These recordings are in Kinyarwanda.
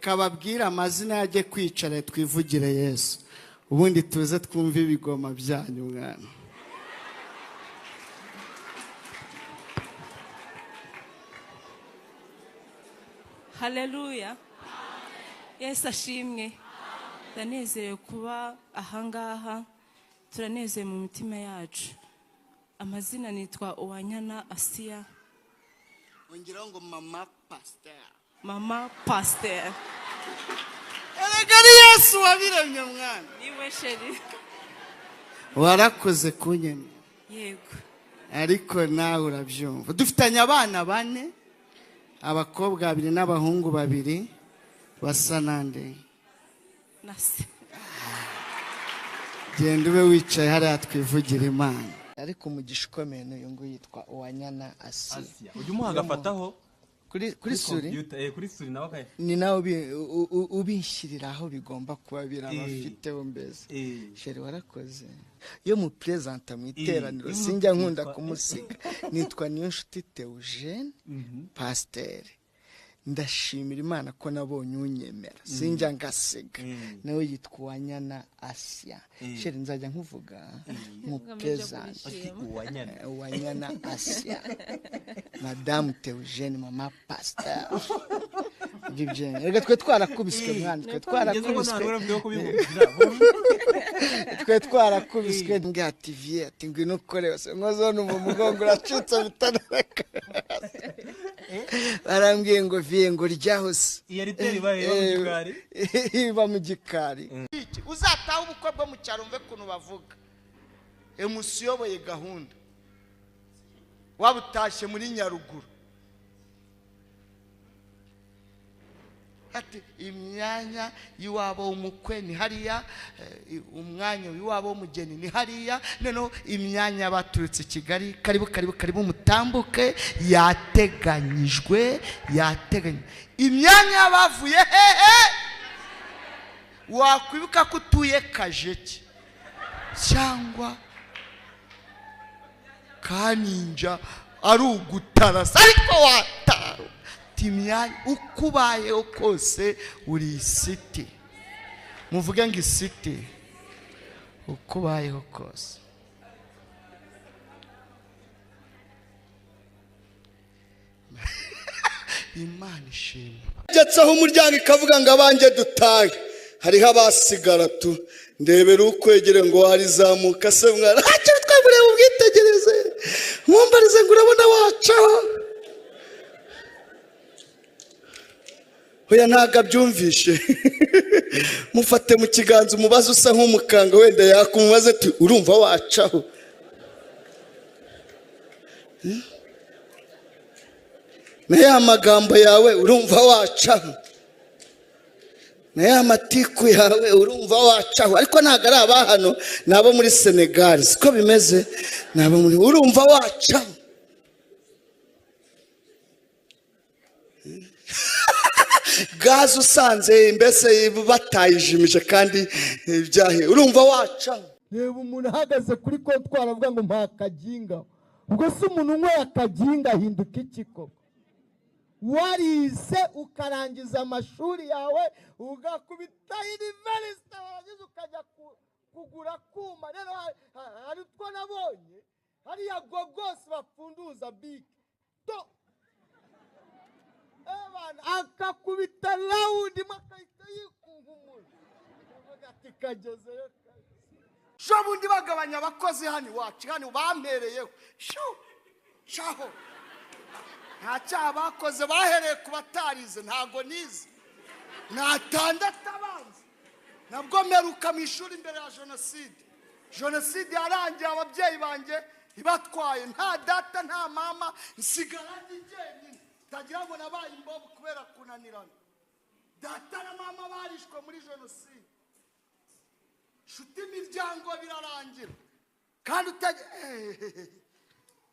reka babwire amazina yajye kwicara twivugire Yesu ubundi tuze twumve ibigoma byanyu mwana. Haleluya. Yesu ashimwe. Ndanezerewe kuba ahangaha. Turanezerewe mu mitima yacu. Amazina nitwa Uwanyana Asiya. Ongeraho ngo mama pastor. Mama pastor. Erega Yesu wabiremye mwana. Niwe sheri. Warakoze kunyemera. Yego. Ariko nawe urabyumva. Dufitanye abana 4. Abakobwa 2 n'abahungu 2 basa nande. Nasi. Genda ube wicaye hariya twivugira Imana. Ariko umugisha ukomeye n'uyu ngo yitwa Uwanyana Asiya. Ujye umuha agafataho kuri suri kuri suri nawe akaye. Ni nawe ubinshyirira aho bigomba kuba birabafite mbese. Sheri warakoze. Yo mu presenta mu iteraniro sinjya nkunda kumusiga. Nitwa Niyonshuti Theogene Pasteur. Ndashimira Imana ko nabonye unyemera. Sinjya ngasiga. Nawe yitwa Uwanyana Asiya. Sheri nzajya nkuvuga mu presenta. Uwanyana Asiya. Madame Theogene Mama Pasteur. Gibye. Rega twe twarakubiswe mwana. Twe twarakubiswe ngativier ati ngwino kore wose nkozone mu mugongo uracitse bitanareka. Barambwiye ngo vie ngo ryahose. Iya riteri baye mu gikari. Iba mu gikari. Uzataha ubukwe bwo mu cyaro mve kuntu bavuga. Emusiyoboye gahunda. Wabutashe muri Nyaruguru. Ati imyanya yiwabo umukwe ni hariya, umwanya wiwabo umugeni ni hariya, none imyanya baturutse Kigali karibu mutambuke yateganyijwe. Imyanya bavuye hehe? Wakwibuka ko utuye Kajeki cyangwa Kaninja ari ugutarasa ariko wataru timya ukubayeho kose uri city. Muvuge ngo city ukubayeho kose. Imana ishimwe. Jetsaho umuryango ikavuga ngo abanje dutahe. Hariho abasigara tu ndebera ukwegere ngo hari zamuka se mwana. Acyo twabure ubwitegereze. Mumbarize ngo urabona wacaho. Hoya ntaga byumvishe. Mufate mu kiganza umubazo usa nk'umukanga wenda yakumubaze ati urumva wacaho. Na ya magambo yawe urumva wacaho. Na ya matiku yawe urumva wacaho. Ariko ntago ari abahano nabo muri Senegal siko bimeze. Nabo muri urumva wacaho. Gazo usanze mbese batayijimije kandi byahe urumva wacaho. Reba umuntu ahagaze kuri kontwara avuga ngo mpakaginga. Ubwo se umuntu umwe akaginga ahinduka ikiko. Warize ukarangiza amashuri yawe ugakubita university warangiza ukajya kugura kuma. Rero hari utwo nabonye hariya gogos bapfunduza big to ebana akakubita rawundi makahita yikunkumura ati kageze. Shobundi bagabanya abakozi hano iwacu hano bampereyeho shaho ntacyaha bakoze bahereye ku batarize ntago nize natandatu abanza nabwo meruka mu ishuri imbere ya jenoside yarangiye ababyeyi banjye ibatwaye nta data nta mama nsigara njyenyine tagira ngo nabaye imbobo kubera kunanirana. Data na mama barishwe muri jenoside. Shuti imiryango birarangira kandi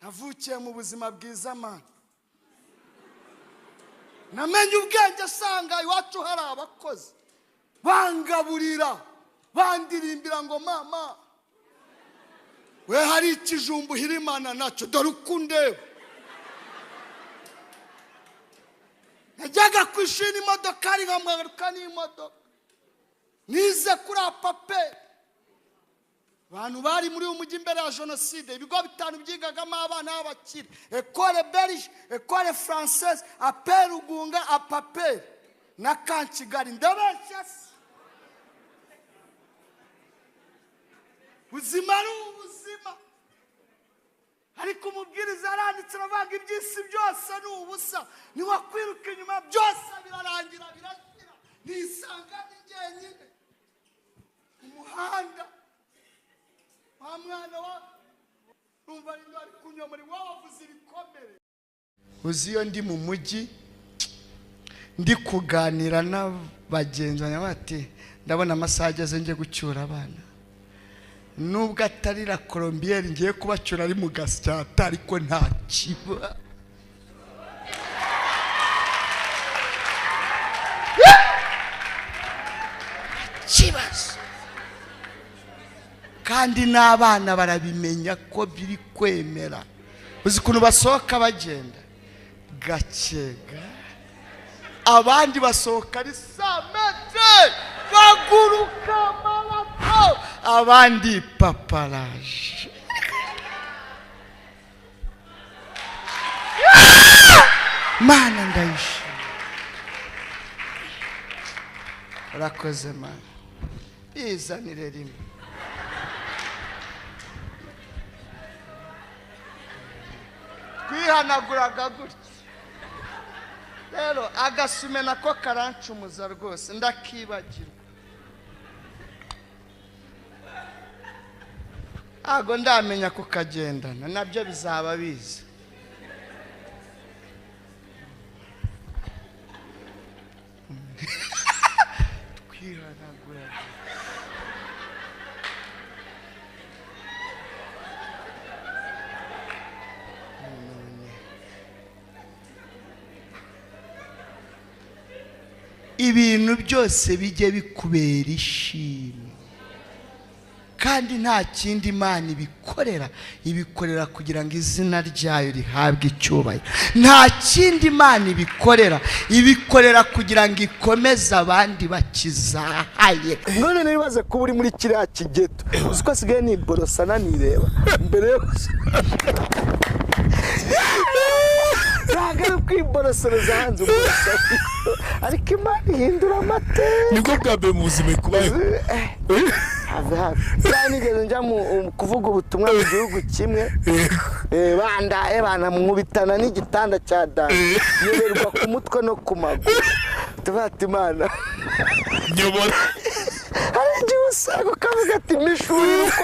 navukiye mu buzima bwiza mana. Namenye ubwenge asanga iwacu hari abakozi bangaburira bandirimbira ngo mama we hari ikijumbu hirimana nacyo dore ukundeba. najyaga ku ishuri n'imodoka ari nkamwaruka n'imodoka nize kuri apaperi abantu bari muri uyu mujyi imbere ya jenoside ibigo 5 byigagamo abana b'abakire ekole belge ekole française apel Rugunga apaperi na Kankigali ndabeshya ubuzima ari ubuzima ariko umubwiriza aranditse aravuga iby'isi byose ni ubusa niwakwiruka inyuma byose birarangira birashira nisanga ni jyenyine umuhanda wa mwana wa numva niba ari kunyomora wavuze ibikomere uzi iyo ndi mu mujyi ndi kuganira n'abagenzi bati ndabona amasaha ageze nje gucyura abana nubwo atari la Colombière ngiye kubacyura ari mu Gasyata ariko nta kiba kibazo kandi n'abana barabimenya ko biri kwemera uzi kuntu basohoka bagenda gakega abandi basohoka ari 100 metre baguruka marato abandi paparaje mana ndayisha urakoze mana izanire rimwe twihanaguraga gutya rero agasume nako karancumuza rwose ndakibagirwa ago ndamenya kukagendana nabyo bizaba biza twihanagura ibintu byose bijye bikubera ishimwe kandi nta kindi Imana ibikorera kugira ngo izina ryayo rihabwe icyubahiro nta kindi Imana ibikorera kugira ngo ikomeze abandi bakizahaye none nibaze kuba uri muri kiriya kigeto uzi ko asigaye niborosa nanireba mbere yo ntabwo kwiborosereza hanze uborosa ariko Imana ihindura amateka nibwo bwa mbere mu buzima kubayeho nigeze njya kuvuga ubutumwa mu gihugu kimwe bana mwubitana n'igitanda cya dani nyoberwa ku mutwe no ku maguru tubata Imana nyobora hari igihe usanga ukavuga ati mishuri uko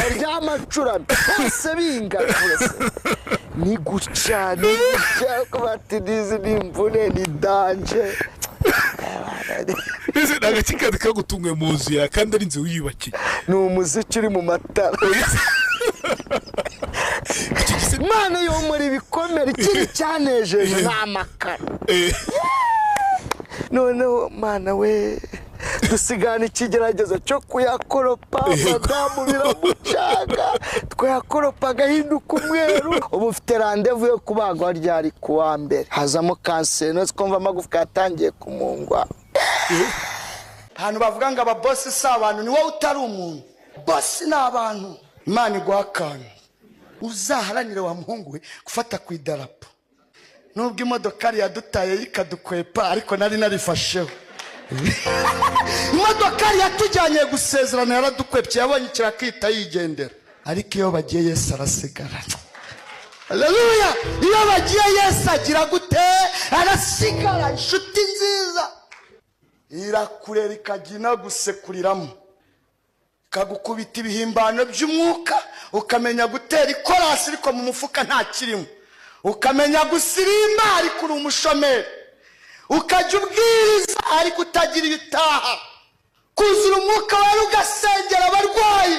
aryama acuramye bose bingaruza ni gutya bati nizi n'imvune ni danje ese nagakikazi kagutunguye mu nzu ya kandi ari inzu wiyubakiye ni umuziki uri mu matara Imana yo muri bikomere ikiri cyanejeje n'amakara noneho Mana we dusigana ikigeragezo cyo kuyakoropa madamu biramucaga twayakoropa agahinduka umweru ubu ufite randevu yo kubagwa ryari kuwa mbere hazamo kanseri no twumva amagufwa yatangiye kumungwa hano bavuga ngo ababosi si abantu ni wowe utari umuntu bosi ni abantu Imana igwakana uzaharanire wa muhungu we gufata ku idarapo nubwo imodokari yadutaye ikadukwepa ariko nari narifasheho imodokari yatujyanye gusezerana yaradukwepye yabonye kirakita yigendera ariko iyo bagiye Yesu arasigara haleluya iyo bagiye Yesu agira gute arasigara inshuti nziza irakurera ikagina gusekuriramo kagukubita ibihimbano by'umwuka ukamenya gutera ikorasi ariko mu mufuka nta kirimo ukamenya gusirimba ariko uri umushomeri ukajya ubwiriza ariko utagira ibitaha kuzura umwuka wawe ugasengera abarwayi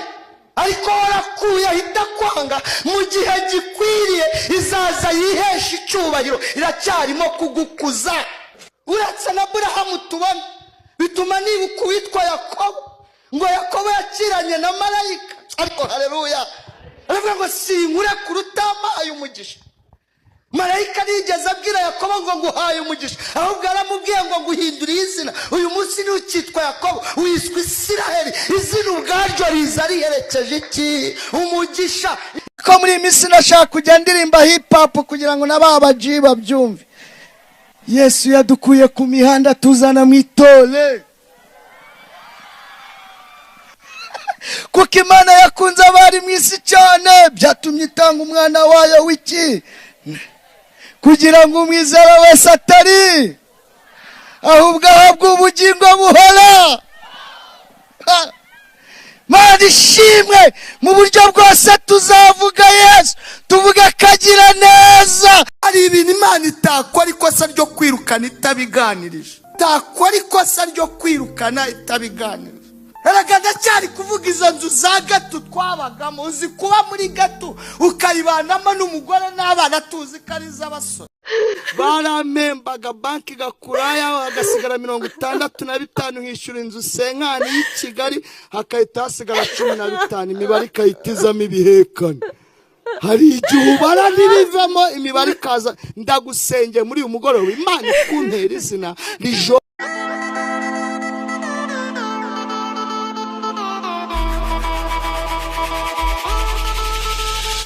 ariko warakuye ahita kwanga mu gihe gikwiriye izaza yihesha icyubahiro iracyarimo kugukuza uretse na Aburahamu tubona bituma nibuka uwitwa Yakobo ngo Yakobo yakiranye na marayika ariko haleluya aravuga ngo sinkure ku rutama y'umugisha marayika nigeze abwira Yakobo ngo nguhaye umugisha, ahubwo aramubwiye ngo nguhinduriye izina. Uyu munsi ntukitwa Yakobo, wiswe Isiraheli. Izina ubwaryo riza riherekeje iki? Umugisha. Ko muri iyi minsi nashaka kujya ndirimba hip hop kugira ngo n'ababaji babyumve. Yesu yadukuye ku mihanda tuzana mu itole. Kuko Imana yakunze abari mu isi cyane, byatumye itanga umwana wayo w'iki, kugira ngo umwizera wese atari ahubwo ahabwe ubugingo buhora. Mana ishimwe, mu buryo bwose tuzavuga Yesu, tuvuga akagira neza. Hari ibintu Imana itakora ikosa ryo kwirukana itabiganirije, itakora ikosa ryo kwirukana itabiganirije. Erega ndacyari kuvuga izo nzu za Gatu twabagamo. Uzi kuba muri Gatu ukayibanamo n'umugore n'abana, tuzi ko ari iz'abasore. Baramembaga banki gakuraya hagasigara 65 nkishyura inzu senkani y'i Kigali, hakahita hasigara 15, imibare ikahitizamo ibihekane. Hari igihe ubara ntirivamo imibare ikaza. Ndagusengeye muri uyu mugoroba, Imana ikuntera izina rijo